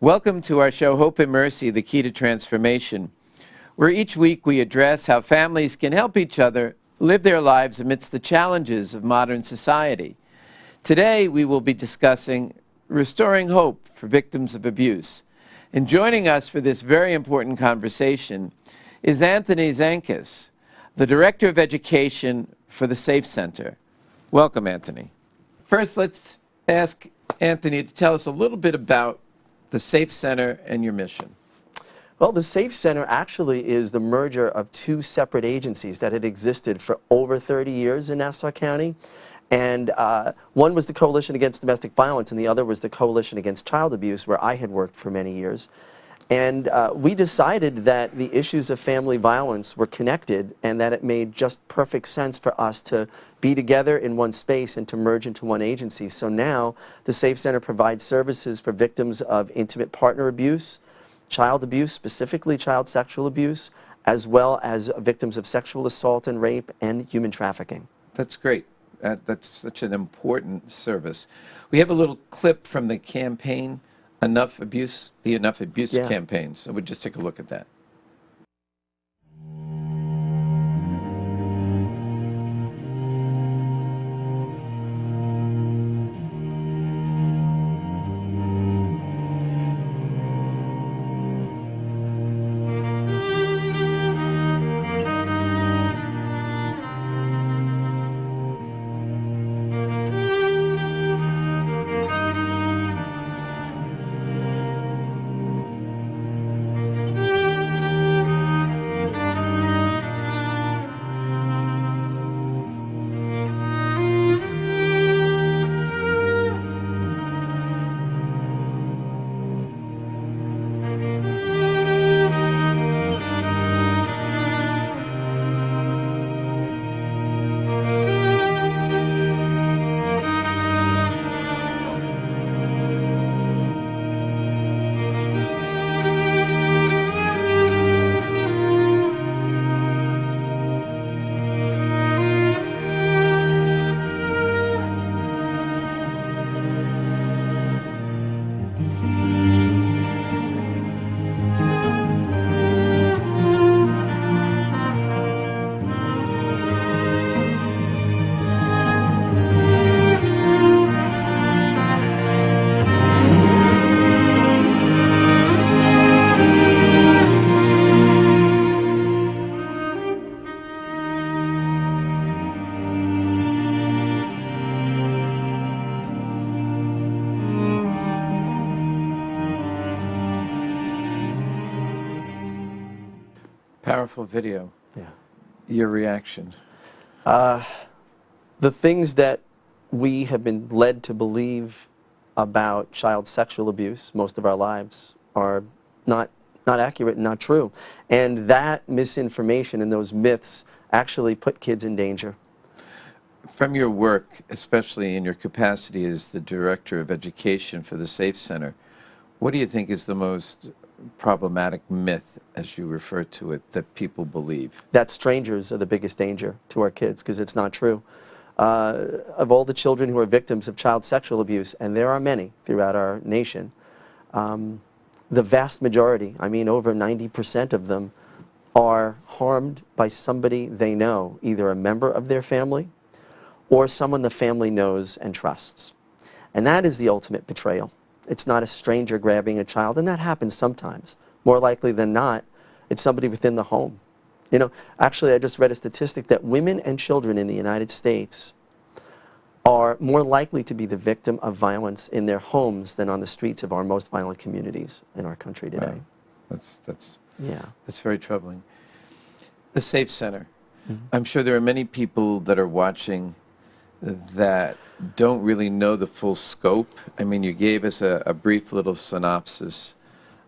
Welcome to our show, Hope and Mercy, the Key to Transformation, where each week we address how families can help each other live their lives amidst the challenges of modern society. Today, we will be discussing restoring hope for victims of abuse. And joining us for this very important conversation is Anthony Zenkus, the Director of Education for the Safe Center. Welcome, Anthony. First, let's ask Anthony to tell us a little bit about the Safe Center and your mission. Well, the Safe Center actually is the merger of two separate agencies that had existed for over 30 years in Nassau County. And one was the Coalition Against Domestic Violence, and the other was the Coalition Against Child Abuse, where I had worked for many years. And we decided that the issues of family violence were connected and that it made just perfect sense for us to be together in one space and to merge into one agency. So now the Safe Center provides services for victims of intimate partner abuse, child abuse, specifically child sexual abuse, as well as victims of sexual assault and rape and human trafficking. That's great. That's such an important service. We have a little clip from the campaign, the Enough Abuse campaign, so we'll just take a look at that. Powerful video. Yeah. Your reaction? The things that we have been led to believe about child sexual abuse most of our lives are not accurate and not true. And that misinformation and those myths actually put kids in danger. From your work, especially in your capacity as the Director of Education for the Safe Center, what do you think is the most problematic myth, as you refer to it, that people believe? That strangers are the biggest danger to our kids, because it's not true. Of all the children who are victims of child sexual abuse, and there are many throughout our nation, the vast majority, I mean over 90% of them, are harmed by somebody they know, either a member of their family or someone the family knows and trusts. And that is the ultimate betrayal. It's not a stranger grabbing a child, and that happens sometimes. More likely than not, it's somebody within the home. You know, actually, I just read a statistic that women and children in the United States are more likely to be the victim of violence in their homes than on the streets of our most violent communities in our country today. Wow. That's very troubling. The Safe Center. Mm-hmm. I'm sure there are many people that are watching that don't really know the full scope. I mean, you gave us a brief little synopsis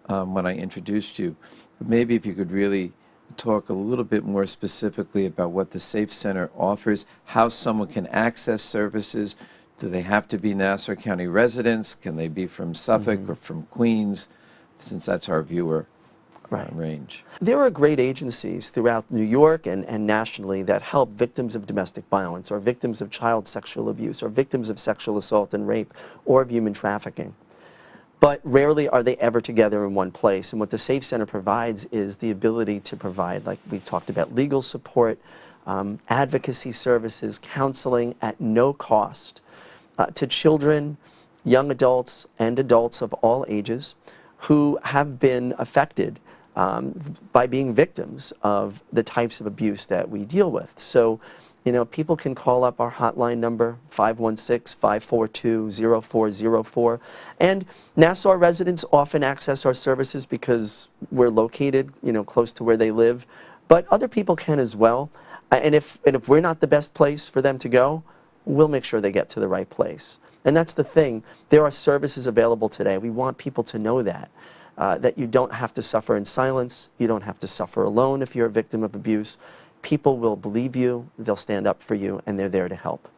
when I introduced you. But maybe if you could really talk a little bit more specifically about what the Safe Center offers, how someone can access services. Do they have to be Nassau County residents? Can they be from Suffolk or from Queens, since that's our viewer range? There are great agencies throughout New York and nationally that help victims of domestic violence or victims of child sexual abuse or victims of sexual assault and rape or of human trafficking. but rarely are they ever together in one place. And what the Safe Center provides is the ability to provide, like we talked about, legal support, advocacy services, counseling at no cost to children, young adults, and adults of all ages who have been affected by being victims of the types of abuse that we deal with. So, you know, people can call up our hotline number, 516-542-0404. And Nassau residents often access our services because we're located, you know, close to where they live. But other people can as well. And if we're not the best place for them to go, we'll make sure they get to the right place. And that's the thing. There are services available today. We want people to know that. That you don't have to suffer in silence. You don't have to suffer alone if you're a victim of abuse. People will believe you, they'll stand up for you, and they're there to help.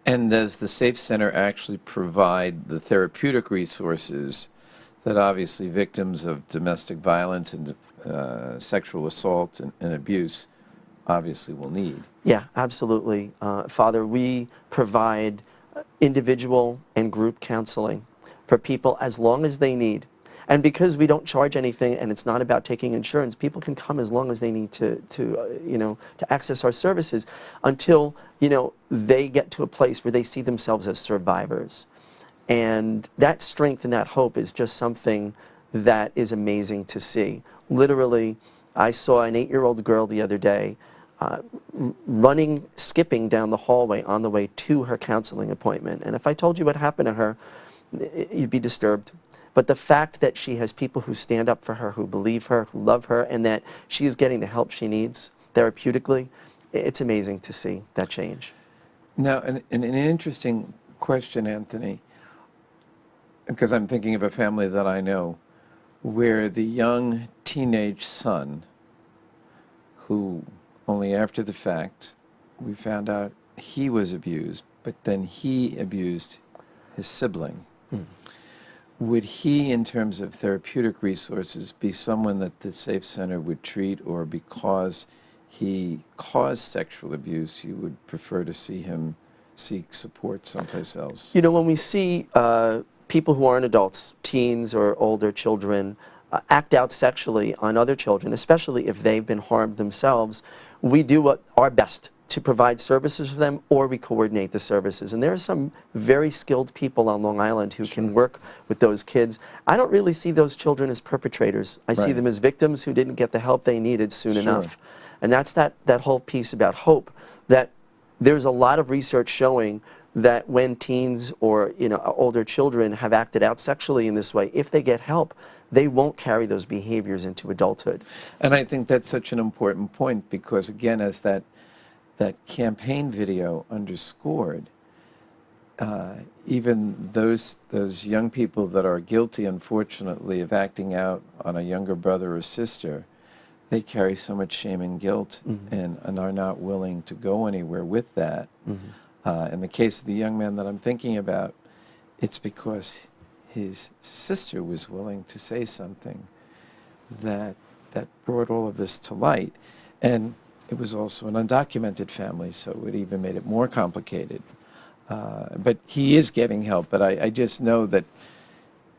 And does the Safe Center actually provide the therapeutic resources that obviously victims of domestic violence and sexual assault and abuse obviously will need? Yeah, absolutely. Father, we provide individual and group counseling for people as long as they need. And because we don't charge anything and it's not about taking insurance, people can come as long as they need to access our services until, you know, they get to a place where they see themselves as survivors. And that strength and that hope is just something that is amazing to see. Literally, I saw an 8-year-old girl the other day skipping down the hallway on the way to her counseling appointment. And if I told you what happened to her, you'd be disturbed. But the fact that she has people who stand up for her, who believe her, who love her, and that she is getting the help she needs therapeutically, it's amazing to see that change. Now, an interesting question, Anthony, because I'm thinking of a family that I know where the young teenage son, who only after the fact we found out he was abused, but then he abused his sibling. Would he, in terms of therapeutic resources, be someone that the Safe Center would treat, or because he caused sexual abuse, you would prefer to see him seek support someplace else? You know, when we see people who aren't adults, teens or older children, act out sexually on other children, especially if they've been harmed themselves, we do our best to provide services for them, or we coordinate the services. And there are some very skilled people on Long Island who can work with those kids. I don't really see those children as perpetrators. I see them as victims who didn't get the help they needed soon enough. And that's that whole piece about hope, that there's a lot of research showing that when teens or older children have acted out sexually in this way, if they get help, they won't carry those behaviors into adulthood. And I think that's such an important point, because again, as that campaign video underscored, even those young people that are guilty, unfortunately, of acting out on a younger brother or sister, they carry so much shame and guilt, and are not willing to go anywhere with that. In the case of the young man that I'm thinking about, it's because his sister was willing to say something that brought all of this to light. And it was also an undocumented family, so it even made it more complicated. But he is getting help, but I just know that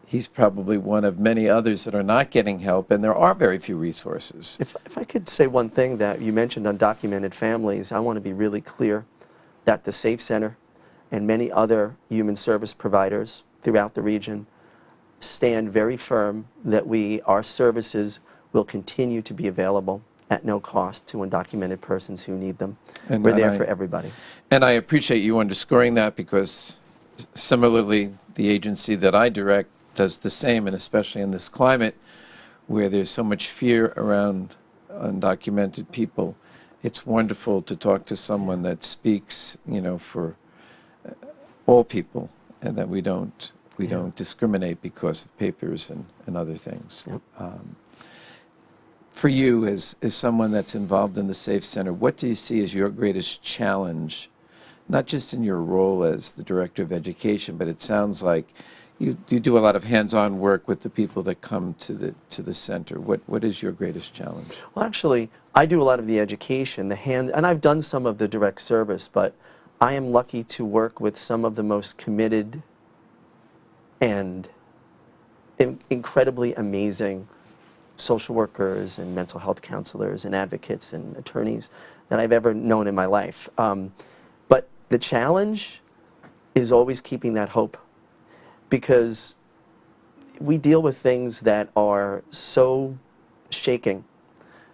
he's probably one of many others that are not getting help, and there are very few resources. If I could say one thing, that you mentioned undocumented families, I want to be really clear that the Safe Center and many other human service providers throughout the region stand very firm that our services will continue to be available at no cost to undocumented persons who need them. And we're there for everybody. And I appreciate you underscoring that, because similarly, the agency that I direct does the same, and especially in this climate where there's so much fear around undocumented people, it's wonderful to talk to someone that speaks, for all people, and that we don't discriminate because of papers and other things. Yep. For you, as someone that's involved in the Safe Center, what do you see as your greatest challenge, not just in your role as the Director of Education, but it sounds like you do a lot of hands-on work with the people that come to the center. What is your greatest challenge? Well, actually, I do a lot of the education, and I've done some of the direct service, but I am lucky to work with some of the most committed and incredibly amazing social workers and mental health counselors and advocates and attorneys that I've ever known in my life. But the challenge is always keeping that hope, because we deal with things that are so shaking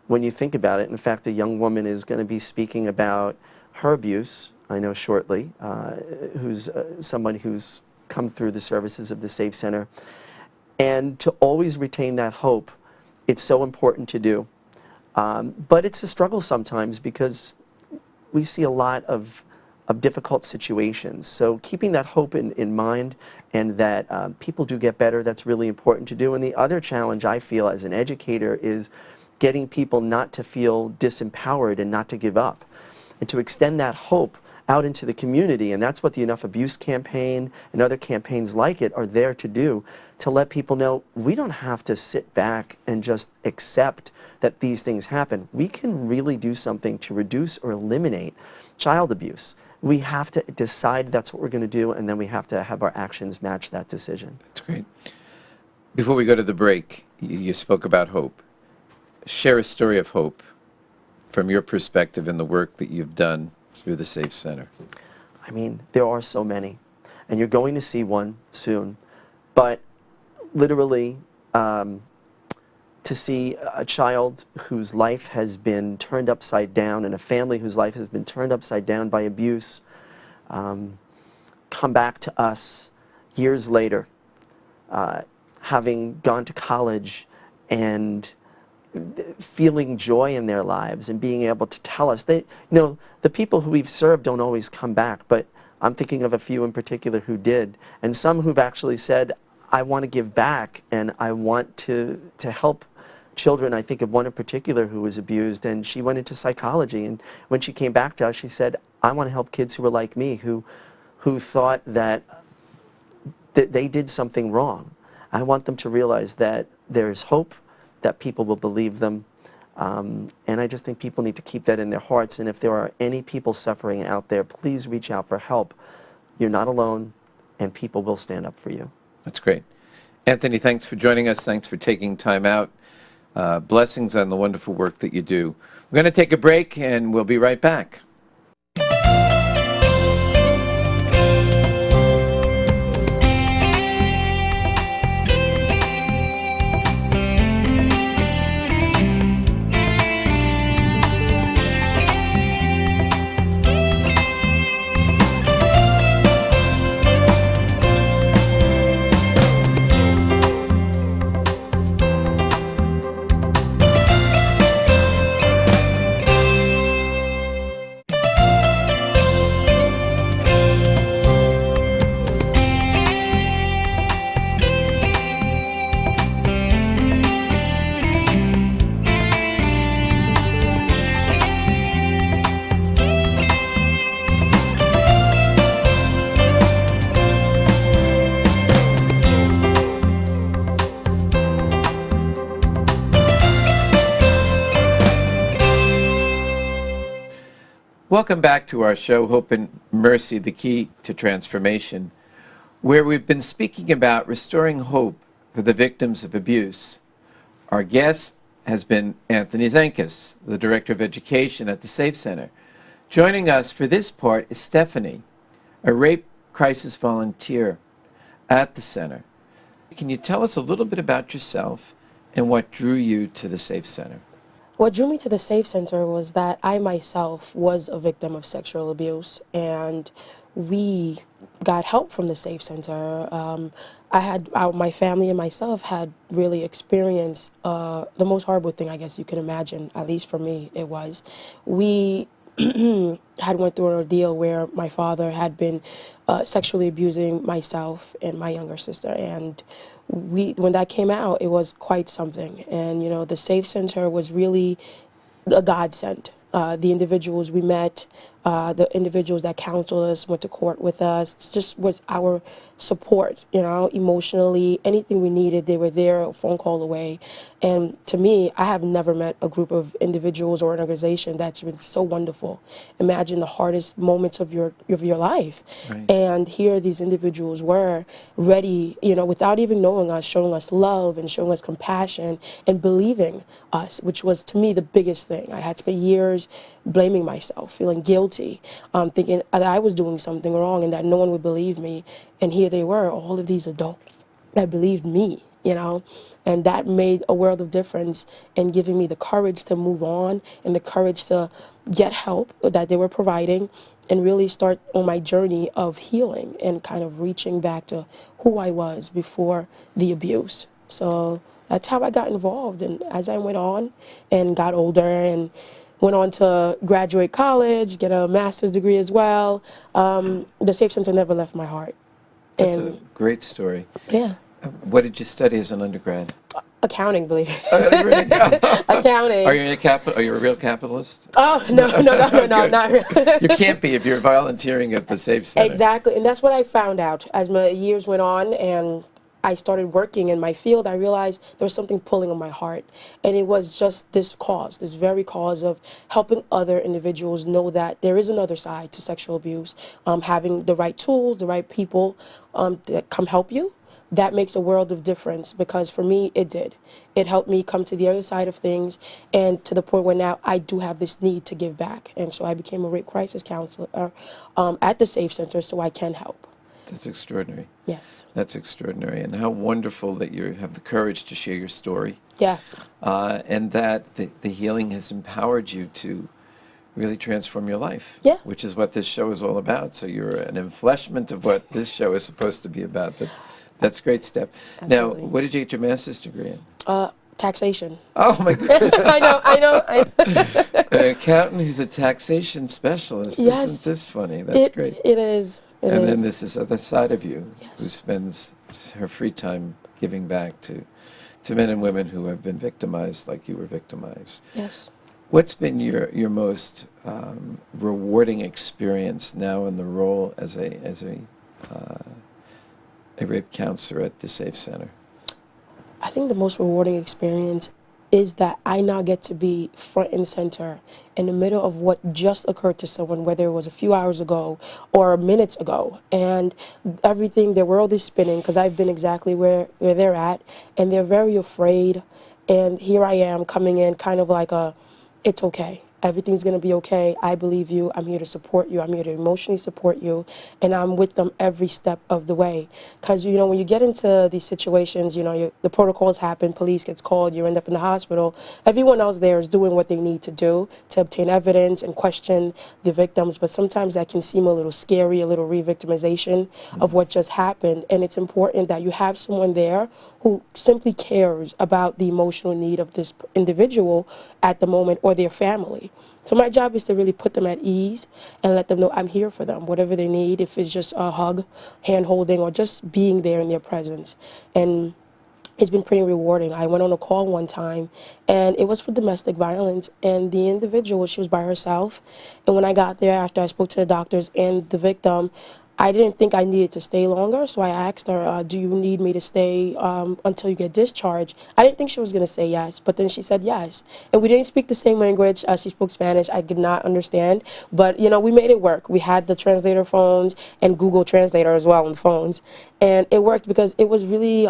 when you think about it. In fact, a young woman is going to be speaking about her abuse, I know shortly, who's someone who's come through the services of the Safe Center. And to always retain that hope, it's so important to do. But it's a struggle sometimes, because we see a lot of difficult situations. So keeping that hope in mind, and that people do get better, that's really important to do. And the other challenge I feel as an educator is getting people not to feel disempowered and not to give up, and to extend that hope out into the community. And that's what the Enough Abuse campaign and other campaigns like it are there to do, to let people know we don't have to sit back and just accept that these things happen. We can really do something to reduce or eliminate child abuse. We have to decide that's what we're going to do, and then we have to have our actions match that decision. That's great. Before we go to the break, you spoke about hope. Share a story of hope from your perspective in the work that you've done through the Safe Center. I mean, there are so many, and you're going to see one soon. But literally, to see a child whose life has been turned upside down, and a family whose life has been turned upside down by abuse, come back to us years later, having gone to college and feeling joy in their lives and being able to tell us. They, the people who we've served don't always come back, but I'm thinking of a few in particular who did, and some who've actually said, I want to give back, and I want to help children. I think of one in particular who was abused, and she went into psychology, and when she came back to us, she said, I want to help kids who were like me, who thought that they did something wrong. I want them to realize that there's hope, that people will believe them, and I just think people need to keep that in their hearts. And if there are any people suffering out there, please reach out for help. You're not alone, and people will stand up for you. That's great. Anthony, thanks for joining us. Thanks for taking time out. Blessings on the wonderful work that you do. We're going to take a break, and we'll be right back. Welcome back to our show, Hope and Mercy, the Key to Transformation, where we've been speaking about restoring hope for the victims of abuse. Our guest has been Anthony Zenkus, the Director of Education at the Safe Center. Joining us for this part is Stephanie, a rape crisis volunteer at the center. Can you tell us a little bit about yourself and what drew you to the Safe Center? What drew me to the Safe Center was that I myself was a victim of sexual abuse, and we got help from the Safe Center. My family and myself had really experienced the most horrible thing I guess you can imagine, at least for me it was. We had went through an ordeal where my father had been sexually abusing myself and my younger sister, and when that came out, it was quite something. And the Safe Center was really a godsend. The individuals we met the individuals that counseled us, went to court with us. It just was our support, emotionally. Anything we needed, they were there, a phone call away. And to me, I have never met a group of individuals or an organization that's been so wonderful. Imagine the hardest moments of your life. Right. And here these individuals were ready, without even knowing us, showing us love and showing us compassion and believing us, which was to me the biggest thing. I had spent years blaming myself, feeling guilty, thinking that I was doing something wrong and that no one would believe me. And here they were, all of these adults that believed me, and that made a world of difference in giving me the courage to move on and the courage to get help that they were providing and really start on my journey of healing and kind of reaching back to who I was before the abuse. So that's how I got involved. And as I went on and got older and went on to graduate college, get a master's degree as well, the Safe Center never left my heart. That's a great story. Yeah. What did you study as an undergrad? Accounting, believe it. Really? Accounting. Are you a real capitalist? Oh, no, Good. not really. You can't be if you're volunteering at the Safe Center. Exactly, and that's what I found out as my years went on and I started working in my field. I realized there was something pulling on my heart, and it was just this cause, this very cause of helping other individuals know that there is another side to sexual abuse, having the right tools, the right people that come help you. That makes a world of difference, because for me, it did. It helped me come to the other side of things, and to the point where now I do have this need to give back. And so I became a rape crisis counselor at the Safe Center so I can help. That's extraordinary. Yes. That's extraordinary. And how wonderful that you have the courage to share your story. Yeah. And that the healing has empowered you to really transform your life. Yeah. Which is what this show is all about. So you're an enfleshment of what this show is supposed to be about. That's great, Steph. Absolutely. Now, what did you get your master's degree in? Taxation. Oh, my goodness. I know. An accountant who's a taxation specialist. Yes. Isn't this funny? That's great. It is. And then there's this other side of you who Yes. spends her free time giving back to men and women who have been victimized like you were victimized. Yes. What's been your most rewarding experience now in the role as a rape counselor at the Safe Center? I think the most rewarding experience is that I now get to be front and center in the middle of what just occurred to someone, whether it was a few hours ago or minutes ago. And everything, their world is spinning, because I've been exactly where they're at, and they're very afraid. And here I am coming in kind of like it's okay. Everything's going to be okay. I believe you. I'm here to support you. I'm here to emotionally support you. And I'm with them every step of the way. Because, when you get into these situations, the protocols happen, police gets called, you end up in the hospital. Everyone else there is doing what they need to do to obtain evidence and question the victims. But sometimes that can seem a little scary, a little re-victimization of what just happened. And it's important that you have someone there who simply cares about the emotional need of this individual at the moment, or their family. So my job is to really put them at ease and let them know I'm here for them, whatever they need, if it's just a hug, hand-holding, or just being there in their presence. And it's been pretty rewarding. I went on a call one time, and it was for domestic violence, and the individual, she was by herself. And when I got there, after I spoke to the doctors and the victim, I didn't think I needed to stay longer, so I asked her, do you need me to stay until you get discharged? I didn't think she was going to say yes, but then she said yes. And we didn't speak the same language. She spoke Spanish. I did not understand, but, we made it work. We had the translator phones and Google Translator as well on the phones, and it worked because it was really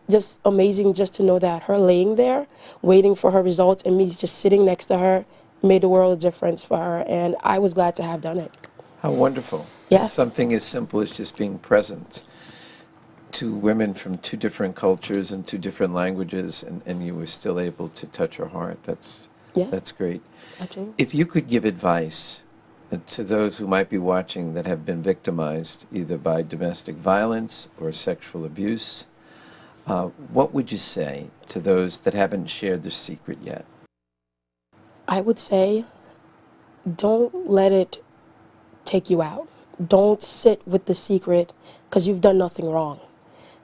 just amazing just to know that her laying there, waiting for her results, and me just sitting next to her made a world of difference for her, and I was glad to have done it. How wonderful. Yeah. Something as simple as just being present to women from two different cultures and two different languages, and you were still able to touch her heart. That's great. Absolutely. If you could give advice to those who might be watching that have been victimized either by domestic violence or sexual abuse, what would you say to those that haven't shared their secret yet? I would say, don't let it take you out. Don't sit with the secret, because you've done nothing wrong.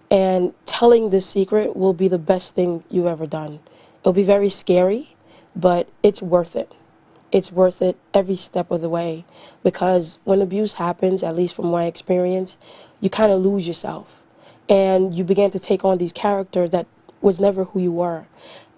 And telling this secret will be the best thing you've ever done. It'll be very scary, but it's worth it. it's worth it every step of the way, because when abuse happens, at least from my experience, you kind of lose yourself and you begin to take on these characters that was never who you were.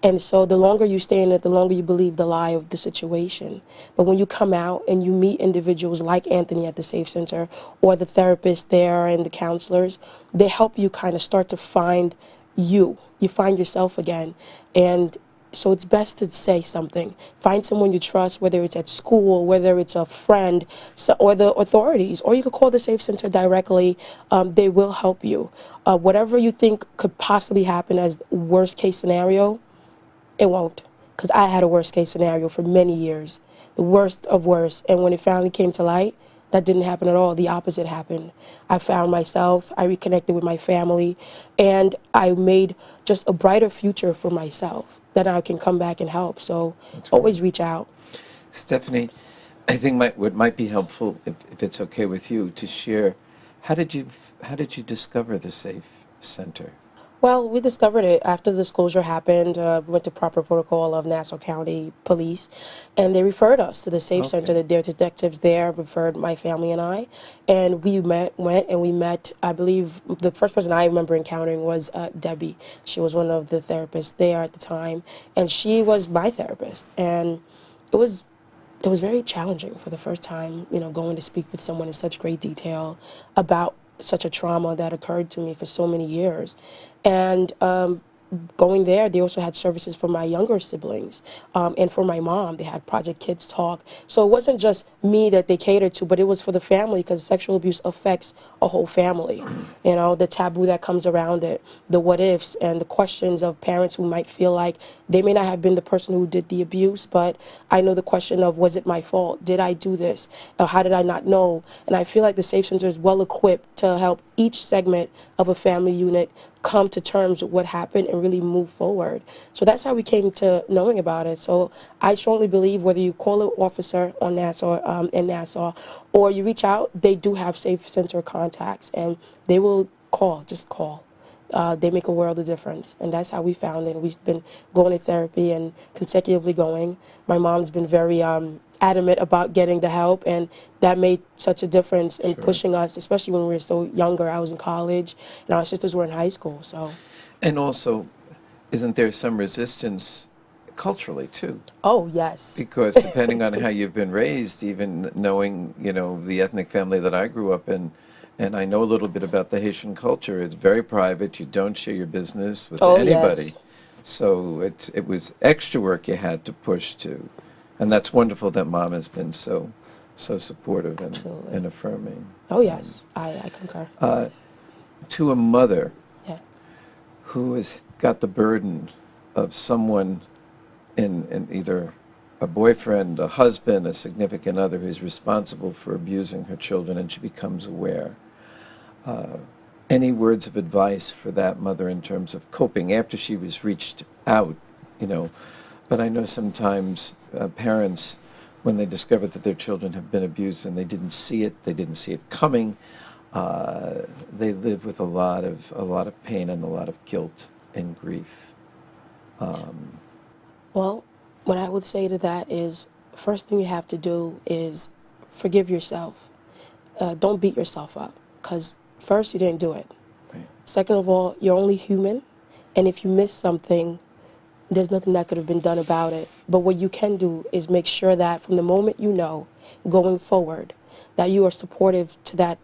And so the longer you stay in it, the longer you believe the lie of the situation. But when you come out and you meet individuals like Anthony at the Safe Center, or the therapists there and the counselors, they help you kind of start to find you. You find yourself again. And so it's best to say something. Find someone you trust, whether it's at school, whether it's a friend, or the authorities, or you could call the Safe Center directly. They will help you. Whatever you think could possibly happen as worst case scenario, it won't. Because I had a worst case scenario for many years, the worst of worst. And when it finally came to light, that didn't happen at all. The opposite happened. I found myself, I reconnected with my family, and I made just a brighter future for myself that I can come back and help. So always reach out. Stephanie, I think what might be helpful, if it's okay with you, to share, how did you discover the Safe Center? Well, we discovered it after the disclosure happened. We went to proper protocol of Nassau County Police, and they referred us to the Safe Center. Their detectives there referred my family and I, and we went and we met, I believe, the first person I remember encountering was Debbie. She was one of the therapists there at the time, and she was my therapist. And it was very challenging for the first time, going to speak with someone in such great detail about such a trauma that occurred to me for so many years. And going there, they also had services for my younger siblings and for my mom. They had Project Kids Talk. So it wasn't just me that they catered to, but it was for the family, because sexual abuse affects a whole family. The taboo that comes around it, the what ifs, and the questions of parents who might feel like they may not have been the person who did the abuse, but I know the question of, was it my fault? Did I do this? Or how did I not know? And I feel like the Safe Center is well equipped to help each segment of a family unit come to terms with what happened and really move forward. So that's how we came to knowing about it. So I strongly believe whether you call an officer on Nassau, in Nassau, or you reach out, they do have Safe Center contacts, and they will call, just call. They make a world of difference, and that's how we found it. We've been going to therapy and consecutively going. My mom's been very adamant about getting the help, and that made such a difference in pushing us, especially when we were so younger. I was in college, and our sisters were in high school. So, and also, isn't there some resistance culturally too? Oh yes. Because depending on how you've been raised, even knowing the ethnic family that I grew up in, and I know a little bit about the Haitian culture. It's very private. You don't share your business with anybody. Yes. So it was extra work you had to push to. And that's wonderful that Mom has been so supportive and affirming. Oh yes, I concur. To a mother Yeah. who has got the burden of someone in either a boyfriend, a husband, a significant other who's responsible for abusing her children, and she becomes aware. Any words of advice for that mother in terms of coping after she was reached out, But I know sometimes parents, when they discover that their children have been abused and they didn't see it coming, they live with a lot of pain and a lot of guilt and grief. Well, what I would say to that is, first thing you have to do is forgive yourself. Don't beat yourself up, because first, you didn't do it. Right. Second of all, you're only human, and if you miss something, there's nothing that could have been done about it. But what you can do is make sure that from the moment going forward, that you are supportive to that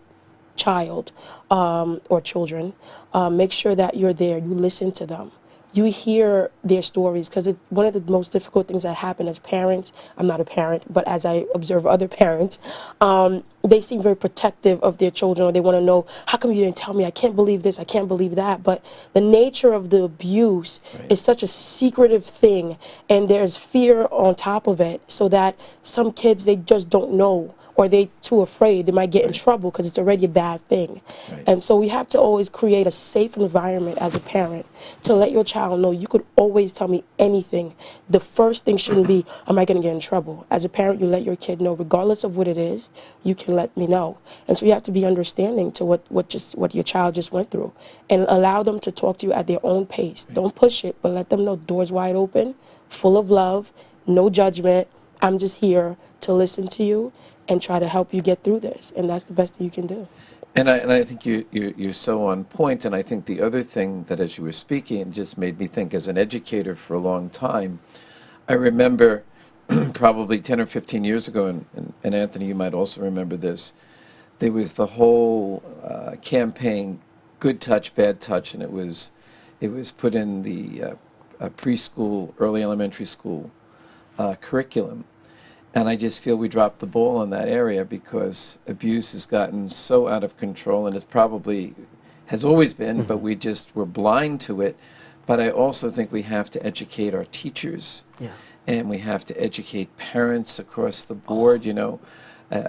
child or children. Make sure that you're there, you listen to them. You hear their stories, because it's one of the most difficult things that happen as parents. I'm not a parent, but as I observe other parents, they seem very protective of their children, or they want to know, how come you didn't tell me? I can't believe this, I can't believe that. But the nature of the abuse is such a secretive thing, and there's fear on top of it, so that some kids, they just don't know, or they too afraid they might get in trouble because it's already a bad thing. And so we have to always create a safe environment as a parent to let your child know, you could always tell me anything. The first thing shouldn't be, am I going to get in trouble? As a parent, you let your kid know, regardless of what it is, you can let me know. And so you have to be understanding to what your child just went through, and allow them to talk to you at their own pace. Don't push it, but let them know, doors wide open, full of love, no judgment. I'm just here to listen to you and try to help you get through this, and that's the best that you can do. And I think you're so on point. And I think the other thing that, as you were speaking, it just made me think, as an educator for a long time, I remember probably 10 or 15 years ago, and Anthony, you might also remember this, there was the whole campaign, Good Touch, Bad Touch, and it was put in the preschool, early elementary school curriculum. And I just feel we dropped the ball in that area, because abuse has gotten so out of control, and it probably has always been, but we just were blind to it. But I also think we have to educate our teachers, and we have to educate parents across the board. You know,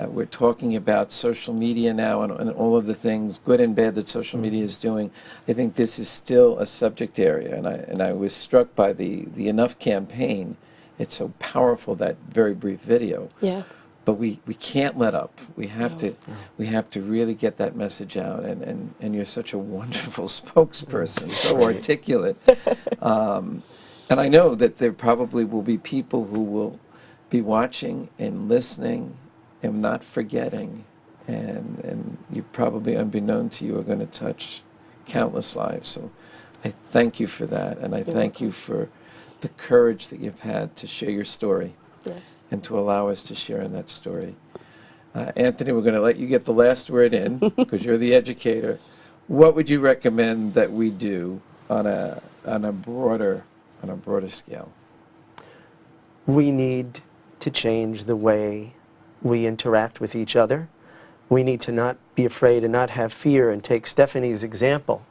we're talking about social media now, and all of the things, good and bad, that social media is doing. I think this is still a subject area, and I was struck by the Enough campaign. It's so powerful, that very brief video. Yeah. But we can't let up. We have to really get that message out. And you're such a wonderful spokesperson, so articulate. And I know that there probably will be people who will be watching and listening and not forgetting. And you probably, unbeknown to you, are going to touch countless lives. So I thank you for that. And I thank you for the courage that you've had to share your story, and to allow us to share in that story. Anthony, we're going to let you get the last word in, because you're the educator. What would you recommend that we do on a broader scale? We need to change the way we interact with each other. We need to not be afraid and not have fear, and take Stephanie's example.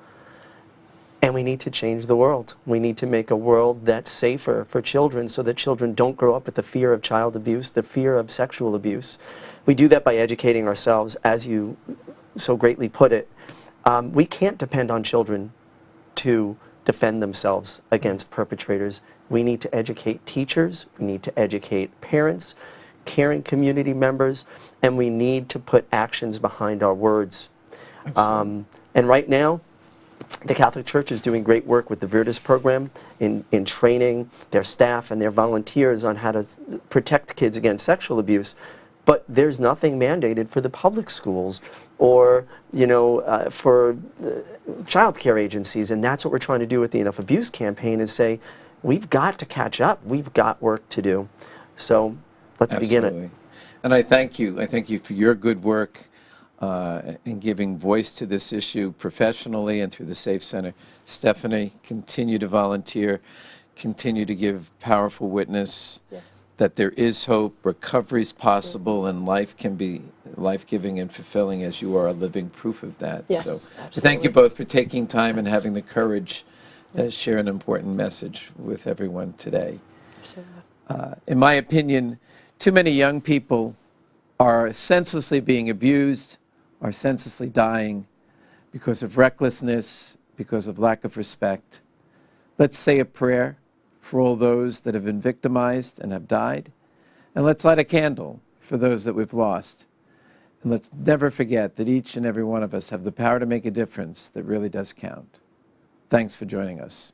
And we need to change the world. We need to make a world that's safer for children, so that children don't grow up with the fear of child abuse, the fear of sexual abuse. We do that by educating ourselves, as you so greatly put it. We can't depend on children to defend themselves against perpetrators. We need to educate teachers, we need to educate parents, caring community members, and we need to put actions behind our words. And right now, the Catholic Church is doing great work with the Virtus program in training their staff and their volunteers on how to protect kids against sexual abuse. But there's nothing mandated for the public schools, or for child care agencies. And that's what we're trying to do with the Enough Abuse campaign, is say, we've got to catch up. We've got work to do. So let's begin it. And I thank you. I thank you for your good work in giving voice to this issue professionally and through the Safe Center. Stephanie, continue to volunteer, continue to give powerful witness that there is hope, recovery is possible, and life can be life-giving and fulfilling, as you are a living proof of that. So thank you both for taking time and having the courage to share an important message with everyone today. In my opinion, too many young people are senselessly being abused, are senselessly dying because of recklessness, because of lack of respect. Let's say a prayer for all those that have been victimized and have died, and let's light a candle for those that we've lost. And let's never forget that each and every one of us have the power to make a difference that really does count. Thanks for joining us.